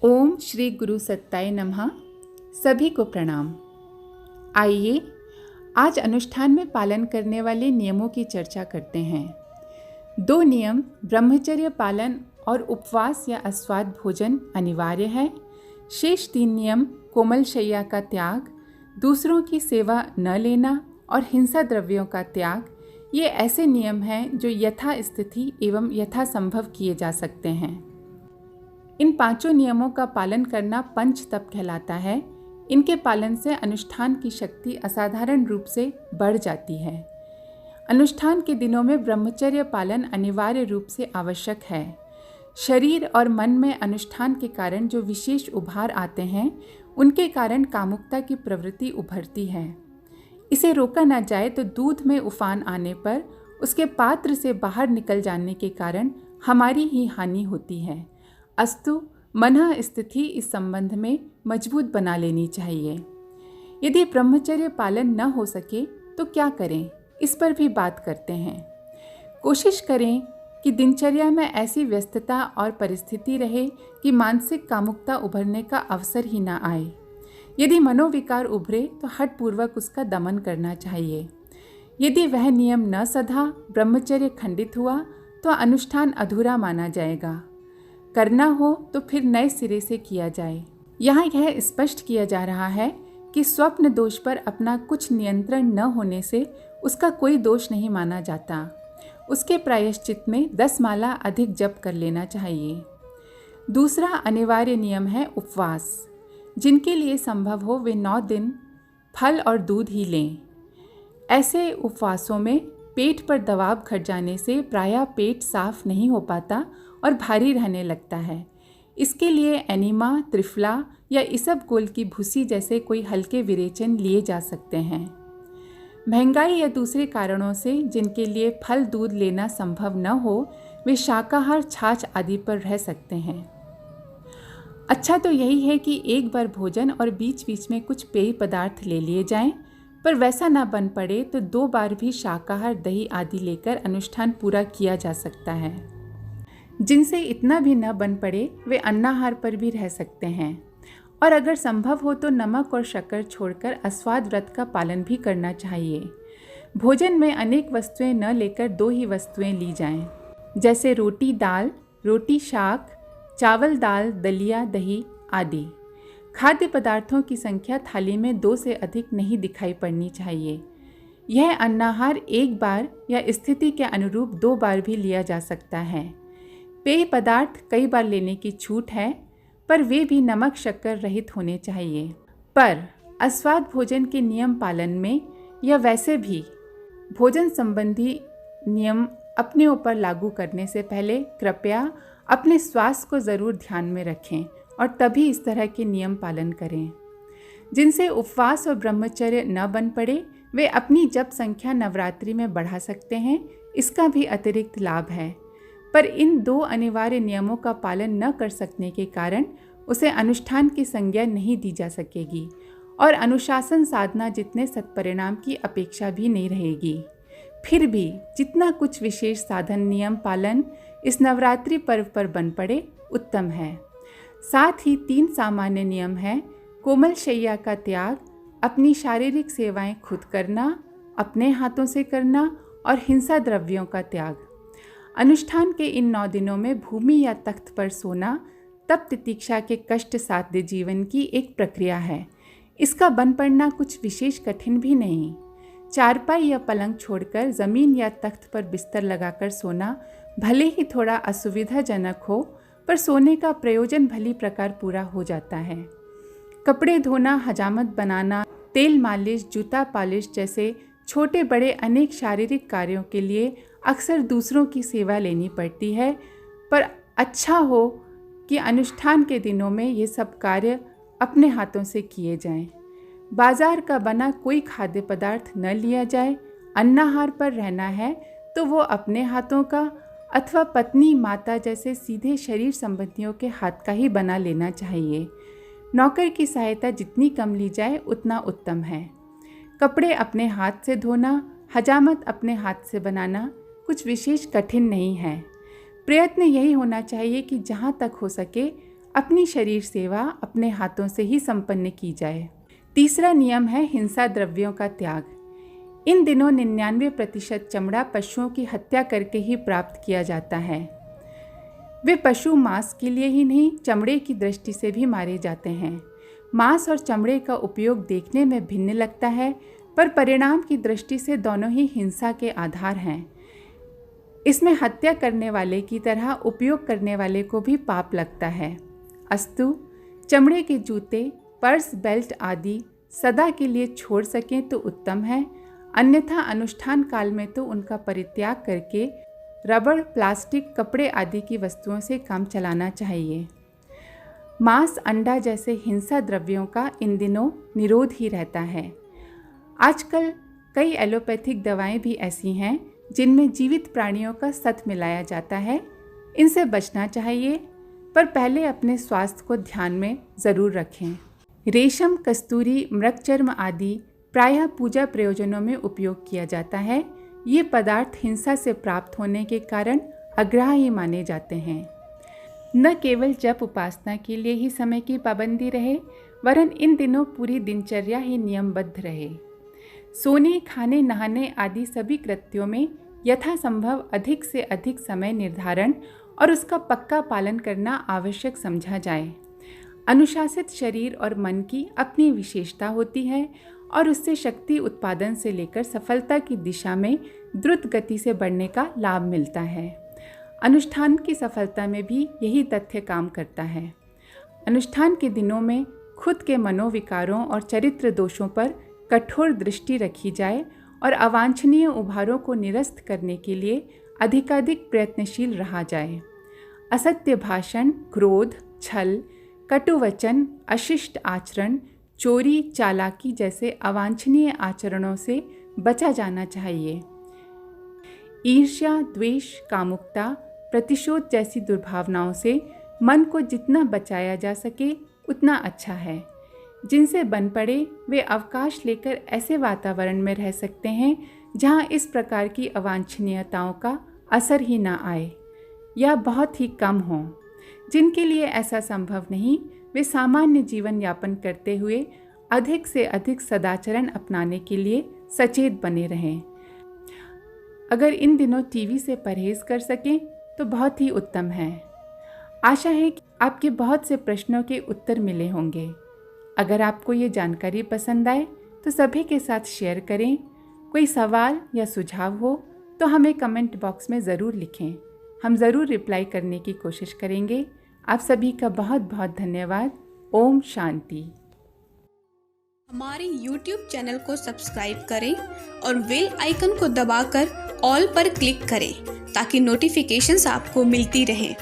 ओम श्री गुरु सत्ताय नमः। सभी को प्रणाम। आइए आज अनुष्ठान में पालन करने वाले नियमों की चर्चा करते हैं। 2 नियम ब्रह्मचर्य पालन और उपवास या अस्वाद भोजन अनिवार्य है। शेष 3 नियम कोमल शैया का त्याग, दूसरों की सेवा न लेना और हिंसा द्रव्यों का त्याग, ये ऐसे नियम हैं जो यथा स्थिति एवं यथा संभव किए जा सकते हैं। इन 5 नियमों का पालन करना पंच तप कहलाता है। इनके पालन से अनुष्ठान की शक्ति असाधारण रूप से बढ़ जाती है। अनुष्ठान के दिनों में ब्रह्मचर्य पालन अनिवार्य रूप से आवश्यक है। शरीर और मन में अनुष्ठान के कारण जो विशेष उभार आते हैं, उनके कारण कामुकता की प्रवृत्ति उभरती है। इसे रोका न जाए तो दूध में उफान आने पर उसके पात्र से बाहर निकल जाने के कारण हमारी ही हानि होती है। अस्तु मनः स्थिति इस संबंध में मजबूत बना लेनी चाहिए। यदि ब्रह्मचर्य पालन न हो सके तो क्या करें, इस पर भी बात करते हैं। कोशिश करें कि दिनचर्या में ऐसी व्यस्तता और परिस्थिति रहे कि मानसिक कामुकता उभरने का अवसर ही न आए। यदि मनोविकार उभरे तो हठपूर्वक उसका दमन करना चाहिए। यदि वह नियम न सधा, ब्रह्मचर्य खंडित हुआ तो अनुष्ठान अधूरा माना जाएगा। करना हो तो फिर नए सिरे से किया जाए। यहाँ यह स्पष्ट किया जा रहा है कि स्वप्न दोष पर अपना कुछ नियंत्रण न होने से उसका कोई दोष नहीं माना जाता। उसके प्रायश्चित में 10 माला अधिक जप कर लेना चाहिए। दूसरा अनिवार्य नियम है उपवास। जिनके लिए संभव हो वे 9 दिन फल और दूध ही लें। ऐसे उपवासों में पेट पर दबाव घट जाने से प्रायः पेट साफ नहीं हो पाता और भारी रहने लगता है। इसके लिए एनीमा, त्रिफला या इसबगोल की भूसी जैसे कोई हल्के विरेचन लिए जा सकते हैं। महंगाई या दूसरे कारणों से जिनके लिए फल दूध लेना संभव न हो, वे शाकाहार, छाछ आदि पर रह सकते हैं। अच्छा तो यही है कि एक बार भोजन और बीच बीच में कुछ पेय पदार्थ ले लिए जाएं, पर वैसा ना बन पड़े तो 2 बार भी शाकाहार, दही आदि लेकर अनुष्ठान पूरा किया जा सकता है। जिनसे इतना भी न बन पड़े वे अन्नाहार पर भी रह सकते हैं। और अगर संभव हो तो नमक और शक्कर छोड़कर अस्वाद व्रत का पालन भी करना चाहिए। भोजन में अनेक वस्तुएं न लेकर 2 ही वस्तुएं ली जाएं, जैसे रोटी दाल, रोटी शाक, चावल दाल, दलिया, दही आदि। खाद्य पदार्थों की संख्या थाली में 2 से अधिक नहीं दिखाई पड़नी चाहिए। यह अन्नाहार एक बार या स्थिति के अनुरूप 2 बार भी लिया जा सकता है। पेय पदार्थ कई बार लेने की छूट है, पर वे भी नमक शक्कर रहित होने चाहिए। पर अस्वाद भोजन के नियम पालन में या वैसे भी भोजन संबंधी नियम अपने ऊपर लागू करने से पहले कृपया अपने स्वास्थ्य को ज़रूर ध्यान में रखें और तभी इस तरह के नियम पालन करें। जिनसे उपवास और ब्रह्मचर्य न बन पड़े वे अपनी जप संख्या नवरात्रि में बढ़ा सकते हैं। इसका भी अतिरिक्त लाभ है। पर इन 2 अनिवार्य नियमों का पालन न कर सकने के कारण उसे अनुष्ठान की संज्ञा नहीं दी जा सकेगी और अनुशासन साधना जितने सत्परिणाम की अपेक्षा भी नहीं रहेगी। फिर भी जितना कुछ विशेष साधन नियम पालन इस नवरात्रि पर्व पर बन पड़े उत्तम है। साथ ही 3 सामान्य नियम हैं: कोमल शैया का त्याग, अपनी शारीरिक सेवाएं खुद करना, अपने हाथों से करना और हिंसा द्रव्यों का त्याग। अनुष्ठान के इन 9 दिनों में भूमि या तख्त पर सोना तप तितीक्षा के कष्ट साध्य जीवन की एक प्रक्रिया है। इसका बन पड़ना कुछ विशेष कठिन भी नहीं। चारपाई या पलंग छोड़कर ज़मीन या तख्त पर बिस्तर लगाकर सोना भले ही थोड़ा असुविधाजनक हो, पर सोने का प्रयोजन भली प्रकार पूरा हो जाता है। कपड़े धोना, हजामत बनाना, तेल मालिश, जूता पालिश जैसे छोटे बड़े अनेक शारीरिक कार्यों के लिए अक्सर दूसरों की सेवा लेनी पड़ती है, पर अच्छा हो कि अनुष्ठान के दिनों में ये सब कार्य अपने हाथों से किए जाएं। बाजार का बना कोई खाद्य पदार्थ न लिया जाए। अन्नाहार पर रहना है तो वो अपने हाथों का अथवा पत्नी, माता जैसे सीधे शरीर संबंधियों के हाथ का ही बना लेना चाहिए। नौकर की सहायता जितनी कम ली जाए उतना उत्तम है। कपड़े अपने हाथ से धोना, हजामत अपने हाथ से बनाना कुछ विशेष कठिन नहीं है। प्रयत्न यही होना चाहिए कि जहाँ तक हो सके अपनी शरीर सेवा अपने हाथों से ही संपन्न की जाए। तीसरा नियम है हिंसा द्रव्यों का त्याग। इन दिनों 99% चमड़ा पशुओं की हत्या करके ही प्राप्त किया जाता है। वे पशु मांस के लिए ही नहीं, चमड़े की दृष्टि से भी मारे जाते हैं। मांस और चमड़े का उपयोग देखने में भिन्न लगता है, पर परिणाम की दृष्टि से दोनों ही हिंसा के आधार हैं। इसमें हत्या करने वाले की तरह उपयोग करने वाले को भी पाप लगता है। अस्तु चमड़े के जूते, पर्स, बेल्ट आदि सदा के लिए छोड़ सकें तो उत्तम है, अन्यथा अनुष्ठान काल में तो उनका परित्याग करके रबड़, प्लास्टिक, कपड़े आदि की वस्तुओं से काम चलाना चाहिए। मांस, अंडा जैसे हिंसा द्रव्यों का इन दिनों निरोध ही रहता है। आजकल कई एलोपैथिक दवाएं भी ऐसी हैं जिनमें जीवित प्राणियों का सत मिलाया जाता है। इनसे बचना चाहिए, पर पहले अपने स्वास्थ्य को ध्यान में ज़रूर रखें। रेशम, कस्तूरी, मृगचर्म आदि प्रायः पूजा प्रयोजनों में उपयोग किया जाता है। ये पदार्थ हिंसा से प्राप्त होने के कारण अग्राह्य माने जाते हैं। न केवल जप उपासना के लिए ही समय की पाबंदी रहे, वरन इन दिनों पूरी दिनचर्या ही नियमबद्ध रहे। सोने, खाने, नहाने आदि सभी कृत्यों में यथासंभव अधिक से अधिक समय निर्धारण और उसका पक्का पालन करना आवश्यक समझा जाए। अनुशासित शरीर और मन की अपनी विशेषता होती है और उससे शक्ति उत्पादन से लेकर सफलता की दिशा में द्रुत गति से बढ़ने का लाभ मिलता है। अनुष्ठान की सफलता में भी यही तथ्य काम करता है। अनुष्ठान के दिनों में खुद के मनोविकारों और चरित्र दोषों पर कठोर दृष्टि रखी जाए और अवांछनीय उभारों को निरस्त करने के लिए अधिकाधिक प्रयत्नशील रहा जाए। असत्य भाषण, क्रोध, छल, कटुवचन, अशिष्ट आचरण, चोरी, चालाकी जैसे अवांछनीय आचरणों से बचा जाना चाहिए। ईर्ष्या, द्वेष, कामुकता, प्रतिशोध जैसी दुर्भावनाओं से मन को जितना बचाया जा सके उतना अच्छा है। जिनसे बन पड़े वे अवकाश लेकर ऐसे वातावरण में रह सकते हैं जहां इस प्रकार की अवांछनीयताओं का असर ही ना आए या बहुत ही कम हो। जिनके लिए ऐसा संभव नहीं, वे सामान्य जीवन यापन करते हुए अधिक से अधिक सदाचरण अपनाने के लिए सचेत बने रहें। अगर इन दिनों टीवी से परहेज कर सकें तो बहुत ही उत्तम है। आशा है कि आपके बहुत से प्रश्नों के उत्तर मिले होंगे। अगर आपको ये जानकारी पसंद आए तो सभी के साथ शेयर करें। कोई सवाल या सुझाव हो तो हमें कमेंट बॉक्स में ज़रूर लिखें, हम ज़रूर रिप्लाई करने की कोशिश करेंगे। आप सभी का बहुत बहुत धन्यवाद। ओम शांति। हमारे YouTube चैनल को सब्सक्राइब करें और बेल आइकन को दबाकर ऑल पर क्लिक करें ताकि नोटिफिकेशंस आपको मिलती रहें।